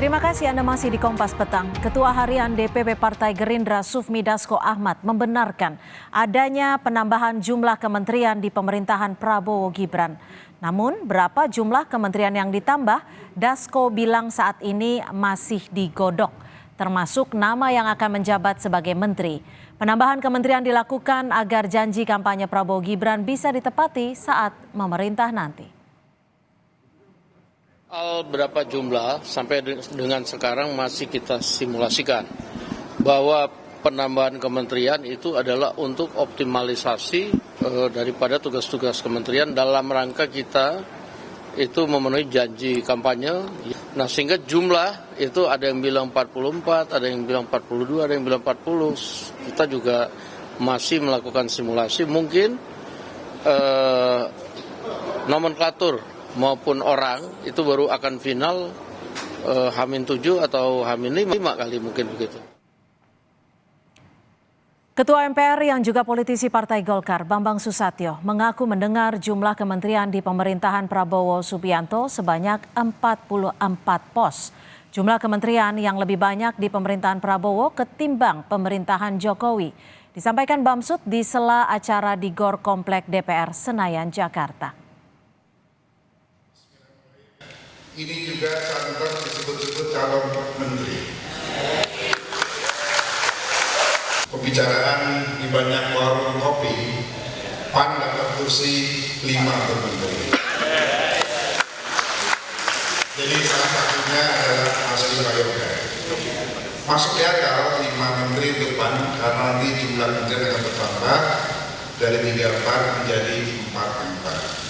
Terima kasih Anda masih di Kompas Petang. Ketua Harian DPP Partai Gerindra Sufmi Dasko Ahmad membenarkan adanya penambahan jumlah kementerian di pemerintahan Prabowo Gibran. Namun berapa jumlah kementerian yang ditambah, Dasko bilang saat ini masih digodok, termasuk nama yang akan menjabat sebagai menteri. Penambahan kementerian dilakukan agar janji kampanye Prabowo Gibran bisa ditepati saat memerintah nanti. Berapa jumlah sampai dengan sekarang masih kita simulasikan bahwa penambahan kementerian itu adalah untuk optimalisasi daripada tugas-tugas kementerian dalam rangka kita itu memenuhi janji kampanye. Nah, sehingga jumlah itu ada yang bilang 44, ada yang bilang 42, ada yang bilang 40. Kita juga masih melakukan simulasi, mungkin nomenklatur maupun orang itu baru akan final H-7 atau H-5 kali mungkin begitu. Ketua MPR yang juga politisi Partai Golkar, Bambang Susatyo, mengaku mendengar jumlah kementerian di pemerintahan Prabowo Subianto sebanyak 44 pos. Jumlah kementerian yang lebih banyak di pemerintahan Prabowo ketimbang pemerintahan Jokowi. Disampaikan Bamsud di sela acara di GOR Komplek DPR Senayan, Jakarta. Ini juga cantik disebut-sebut calon menteri. Pembicaraan di banyak warung kopi, PAN dapat kursi 5 menteri. Jadi salah satunya adalah Mas Yoga. Masuk di akal 5 menteri untuk PAN karena nanti jumlah menteri akan bertambah dari 34 menjadi 44.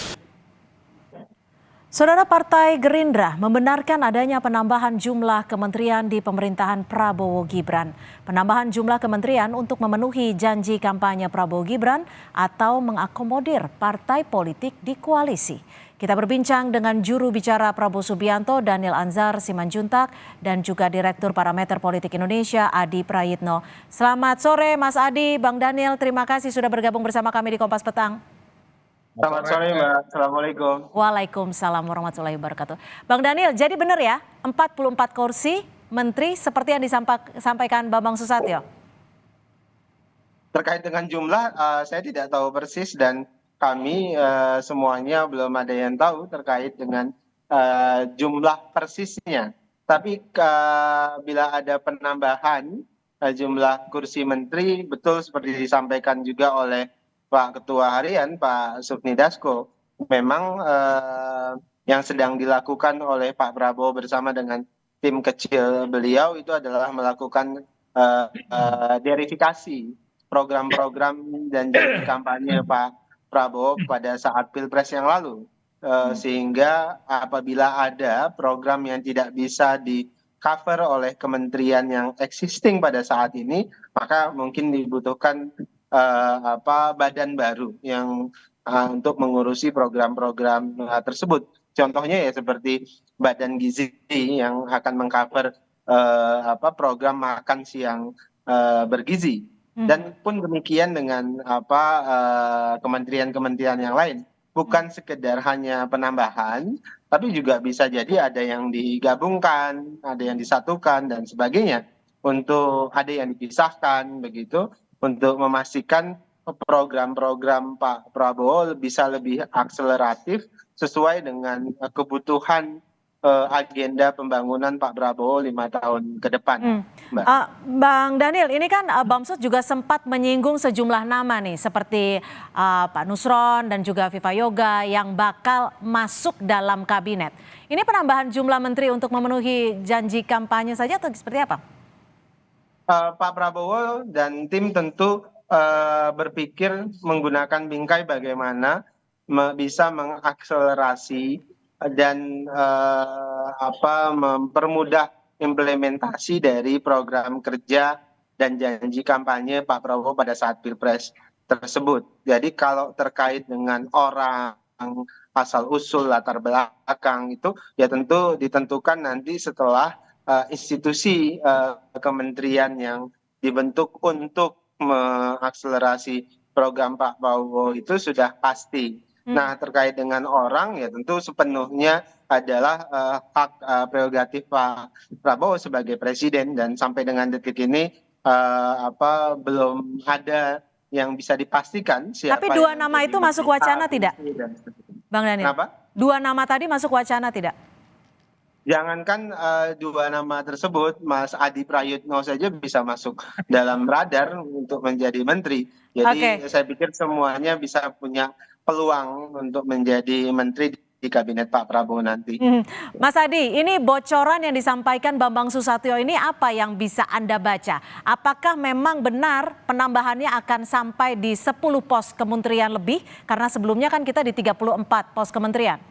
Saudara, Partai Gerindra membenarkan adanya penambahan jumlah kementerian di pemerintahan Prabowo Gibran. Penambahan jumlah kementerian untuk memenuhi janji kampanye Prabowo Gibran atau mengakomodir partai politik di koalisi. Kita berbincang dengan juru bicara Prabowo Subianto, Daniel Anzar Simanjuntak, dan juga Direktur Parameter Politik Indonesia, Adi Prayitno. Selamat sore Mas Adi, Bang Daniel, terima kasih sudah bergabung bersama kami di Kompas Petang. Selamat sore Mbak, Assalamualaikum. Waalaikumsalam warahmatullahi wabarakatuh. Bang Daniel, jadi benar ya 44 kursi menteri seperti yang disampaikan Bambang Susatyo? Terkait dengan jumlah, saya tidak tahu persis dan kami semuanya belum ada yang tahu terkait dengan jumlah persisnya. Tapi bila ada penambahan jumlah kursi menteri, betul seperti disampaikan juga oleh Pak Ketua Harian, Pak Sufmi Dasko, memang yang sedang dilakukan oleh Pak Prabowo bersama dengan tim kecil beliau itu adalah melakukan verifikasi program-program dan janji kampanye Pak Prabowo pada saat Pilpres yang lalu. Sehingga apabila ada program yang tidak bisa di-cover oleh kementerian yang existing pada saat ini, maka mungkin dibutuhkan badan baru yang untuk mengurusi program-program tersebut. Contohnya ya seperti Badan Gizi yang akan mengcover program makan siang bergizi. Dan pun demikian dengan kementerian-kementerian yang lain. Bukan sekedar hanya penambahan, tapi juga bisa jadi ada yang digabungkan, ada yang disatukan dan sebagainya. Untuk ada yang dipisahkan begitu. Untuk memastikan program-program Pak Prabowo bisa lebih akseleratif sesuai dengan kebutuhan agenda pembangunan Pak Prabowo 5 tahun ke depan. Mbak. Bang Daniel, ini kan Bamsud juga sempat menyinggung sejumlah nama nih seperti Pak Nusron dan juga Viva Yoga yang bakal masuk dalam kabinet. Ini penambahan jumlah menteri untuk memenuhi janji kampanye saja atau seperti apa? Pak Prabowo dan tim tentu berpikir menggunakan bingkai bagaimana bisa mengakselerasi dan mempermudah implementasi dari program kerja dan janji kampanye Pak Prabowo pada saat Pilpres tersebut. Jadi kalau terkait dengan orang, asal usul, latar belakang itu ya tentu ditentukan nanti setelah institusi kementerian yang dibentuk untuk mengakselerasi program Pak Prabowo itu sudah pasti. Nah, terkait dengan orang ya tentu sepenuhnya adalah hak prerogatif Pak Prabowo sebagai presiden, dan sampai dengan detik ini belum ada yang bisa dipastikan Tapi siapa dua yang nama menjadi itu menteri masuk A, wacana B, tidak, C, dan seterusnya. Bang Daniel? Kenapa? Dua nama tadi masuk wacana tidak? Jangankan dua nama tersebut, Mas Adi Prayitno saja bisa masuk dalam radar untuk menjadi menteri. Jadi Oke. saya pikir semuanya bisa punya peluang untuk menjadi menteri di kabinet Pak Prabowo nanti. Mas Adi, ini bocoran yang disampaikan Bambang Susatyo ini apa yang bisa Anda baca? Apakah memang benar penambahannya akan sampai di 10 pos kementerian lebih? Karena sebelumnya kan kita di 34 pos kementerian.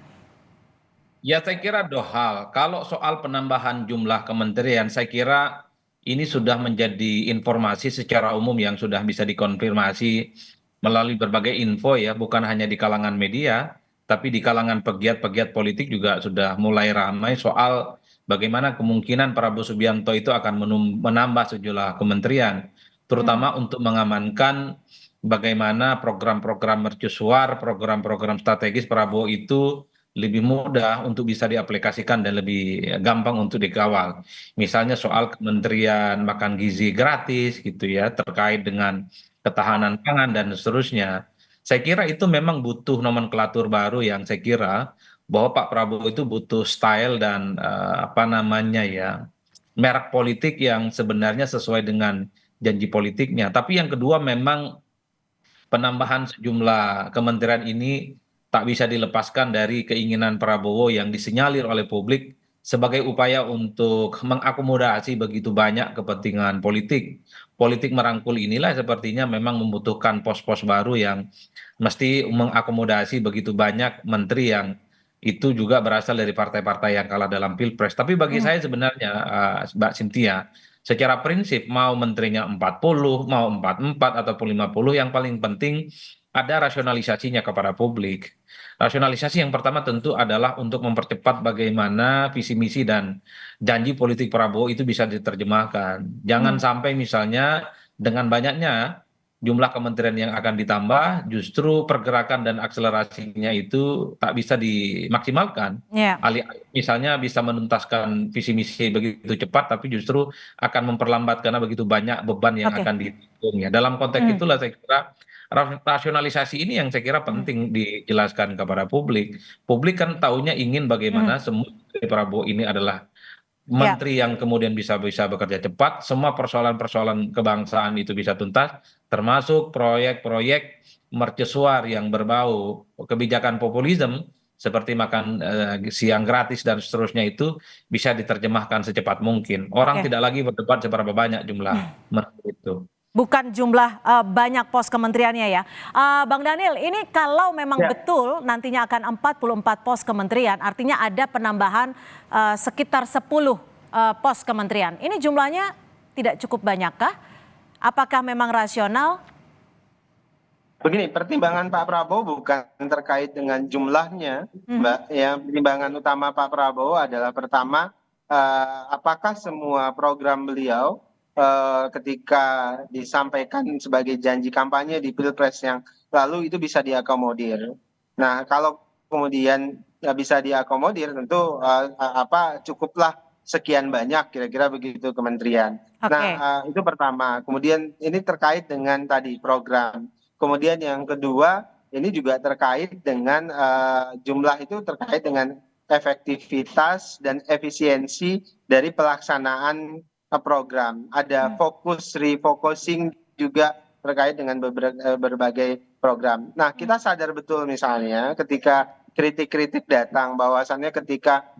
Ya, saya kira dua hal. Kalau soal penambahan jumlah kementerian, saya kira ini sudah menjadi informasi secara umum yang sudah bisa dikonfirmasi melalui berbagai info ya, bukan hanya di kalangan media, tapi di kalangan pegiat-pegiat politik juga sudah mulai ramai soal bagaimana kemungkinan Prabowo Subianto itu akan menambah sejumlah kementerian, terutama untuk mengamankan bagaimana program-program mercusuar, program-program strategis Prabowo itu lebih mudah untuk bisa diaplikasikan dan lebih gampang untuk dikawal. Misalnya soal Kementerian Makan Gizi Gratis gitu ya, terkait dengan ketahanan pangan dan seterusnya. Saya kira itu memang butuh nomenklatur baru yang saya kira bahwa Pak Prabowo itu butuh style dan apa namanya ya, merek politik yang sebenarnya sesuai dengan janji politiknya. Tapi yang kedua memang penambahan sejumlah kementerian ini tak bisa dilepaskan dari keinginan Prabowo yang disinyalir oleh publik sebagai upaya untuk mengakomodasi begitu banyak kepentingan politik. Politik merangkul inilah sepertinya memang membutuhkan pos-pos baru yang mesti mengakomodasi begitu banyak menteri yang itu juga berasal dari partai-partai yang kalah dalam Pilpres. Tapi bagi saya sebenarnya, Mbak Cynthia, secara prinsip mau menterinya 40, mau 44 ataupun 50, yang paling penting ada rasionalisasinya kepada publik. Rasionalisasi yang pertama tentu adalah untuk mempercepat bagaimana visi misi dan janji politik Prabowo itu bisa diterjemahkan. Jangan sampai misalnya dengan banyaknya jumlah kementerian yang akan ditambah, justru pergerakan dan akselerasinya itu tak bisa dimaksimalkan. Ya. Misalnya bisa menuntaskan visi misi begitu cepat, tapi justru akan memperlambat karena begitu banyak beban yang Oke. akan ditanggung ya. Dalam konteks itulah saya kira rasionalisasi ini yang saya kira penting dijelaskan kepada publik. Publik kan taunya ingin bagaimana semua dari Prabowo ini adalah Ya. menteri yang kemudian bisa bekerja cepat, semua persoalan-persoalan kebangsaan itu bisa tuntas, termasuk proyek-proyek mercusuar yang berbau kebijakan populisme seperti makan siang gratis dan seterusnya itu bisa diterjemahkan secepat mungkin. Orang Oke. tidak lagi berdebat seberapa banyak jumlah menteri itu. Bukan jumlah banyak pos kementeriannya ya. Bang Daniel, ini kalau memang betul nantinya akan 44 pos kementerian, artinya ada penambahan sekitar 10 pos kementerian. Ini jumlahnya tidak cukup banyakkah? Apakah memang rasional? Begini, pertimbangan Pak Prabowo bukan terkait dengan jumlahnya, Mbak. Yang pertimbangan utama Pak Prabowo adalah pertama, apakah semua program beliau ketika disampaikan sebagai janji kampanye di Pilpres yang lalu itu bisa diakomodir. Nah, kalau kemudian bisa diakomodir, tentu cukuplah sekian banyak, kira-kira begitu kementerian. Nah, itu pertama. Kemudian ini terkait dengan tadi program. Kemudian yang kedua, ini juga terkait dengan jumlah itu terkait dengan efektivitas dan efisiensi dari pelaksanaan program. Ada fokus, refocusing juga terkait dengan berbagai program. Nah, kita sadar betul misalnya ketika kritik-kritik datang bahwasannya ketika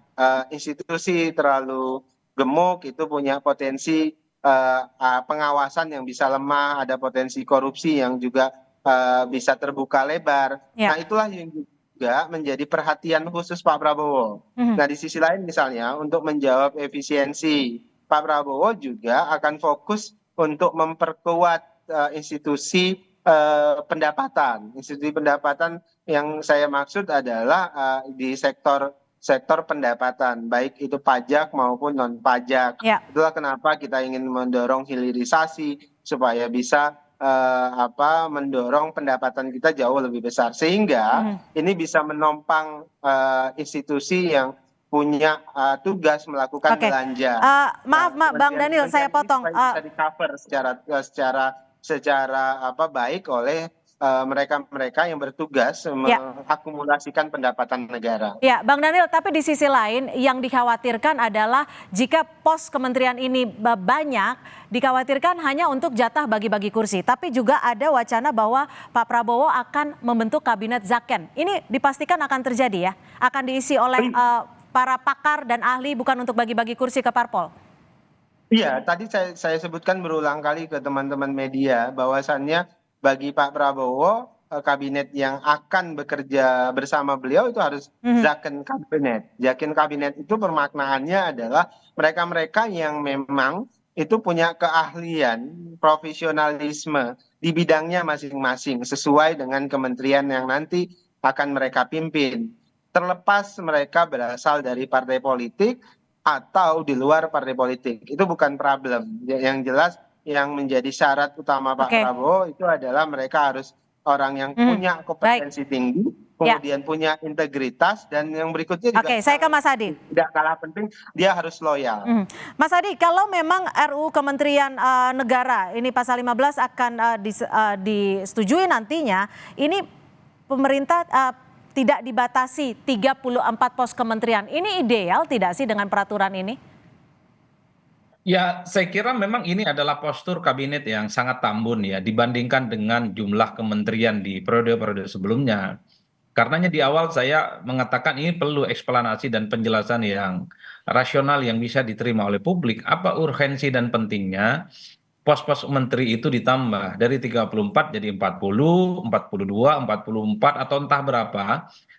institusi terlalu gemuk itu punya potensi pengawasan yang bisa lemah, ada potensi korupsi yang juga bisa terbuka lebar. Nah, itulah yang juga menjadi perhatian khusus Pak Prabowo. Nah, di sisi lain misalnya untuk menjawab efisiensi, Pak Prabowo juga akan fokus untuk memperkuat institusi pendapatan. Institusi pendapatan yang saya maksud adalah di sektor pendapatan, baik itu pajak maupun non pajak. Itulah kenapa kita ingin mendorong hilirisasi supaya bisa mendorong pendapatan kita jauh lebih besar, sehingga ini bisa menopang institusi yang punya tugas melakukan Oke. belanja. Maaf, Bang Daniel, saya potong. Bisa di cover secara baik oleh mereka yang bertugas mengakumulasikan pendapatan negara. Ya, Bang Daniel, tapi di sisi lain yang dikhawatirkan adalah jika pos kementerian ini banyak, dikhawatirkan hanya untuk jatah bagi-bagi kursi. Tapi juga ada wacana bahwa Pak Prabowo akan membentuk kabinet Zaken. Ini dipastikan akan terjadi ya? Akan diisi oleh para pakar dan ahli, bukan untuk bagi-bagi kursi ke parpol? Iya, tadi saya sebutkan berulang kali ke teman-teman media bahwasannya bagi Pak Prabowo, kabinet yang akan bekerja bersama beliau itu harus Zaken kabinet. Zaken kabinet itu permaknaannya adalah mereka-mereka yang memang itu punya keahlian, profesionalisme di bidangnya masing-masing sesuai dengan kementerian yang nanti akan mereka pimpin. Terlepas mereka berasal dari partai politik atau di luar partai politik, itu bukan problem. Yang jelas yang menjadi syarat utama Pak Prabowo itu adalah mereka harus orang yang punya kompetensi tinggi, kemudian punya integritas, dan yang berikutnya juga saya ke Mas Adi. Tidak kalah penting, dia harus loyal. Mas Adi, kalau memang RUU Kementerian Negara ini pasal 15 akan disetujui nantinya, ini pemerintah tidak dibatasi 34 pos kementerian. Ini ideal tidak sih dengan peraturan ini? Ya, saya kira memang ini adalah postur kabinet yang sangat tambun ya dibandingkan dengan jumlah kementerian di periode-periode sebelumnya. Karenanya di awal saya mengatakan ini perlu eksplanasi dan penjelasan yang rasional yang bisa diterima oleh publik. Apa urgensi dan pentingnya pos-pos menteri itu ditambah dari 34 jadi 40, 42, 44 atau entah berapa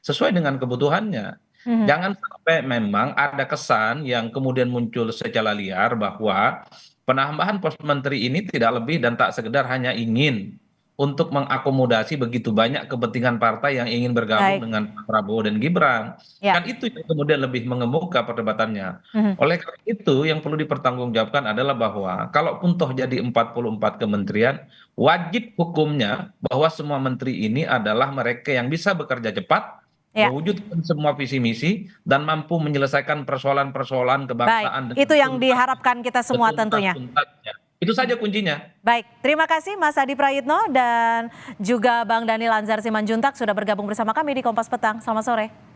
sesuai dengan kebutuhannya. Jangan sampai memang ada kesan yang kemudian muncul secara liar bahwa penambahan pos menteri ini tidak lebih dan tak sekedar hanya ingin untuk mengakomodasi begitu banyak kepentingan partai yang ingin bergabung dengan Pak Prabowo dan Gibran. Kan itu yang kemudian lebih mengemuka perdebatannya. Oleh karena itu yang perlu dipertanggungjawabkan adalah bahwa kalaupun toh jadi 44 kementerian, wajib hukumnya bahwa semua menteri ini adalah mereka yang bisa bekerja cepat, mewujudkan semua visi misi dan mampu menyelesaikan persoalan-persoalan kebangsaan. Baik, itu yang diharapkan kita semua tentunya. Itu saja kuncinya. Baik, terima kasih Mas Adi Prayitno dan juga Bang Daniel Anzar Simanjuntak sudah bergabung bersama kami di Kompas Petang. Selamat sore.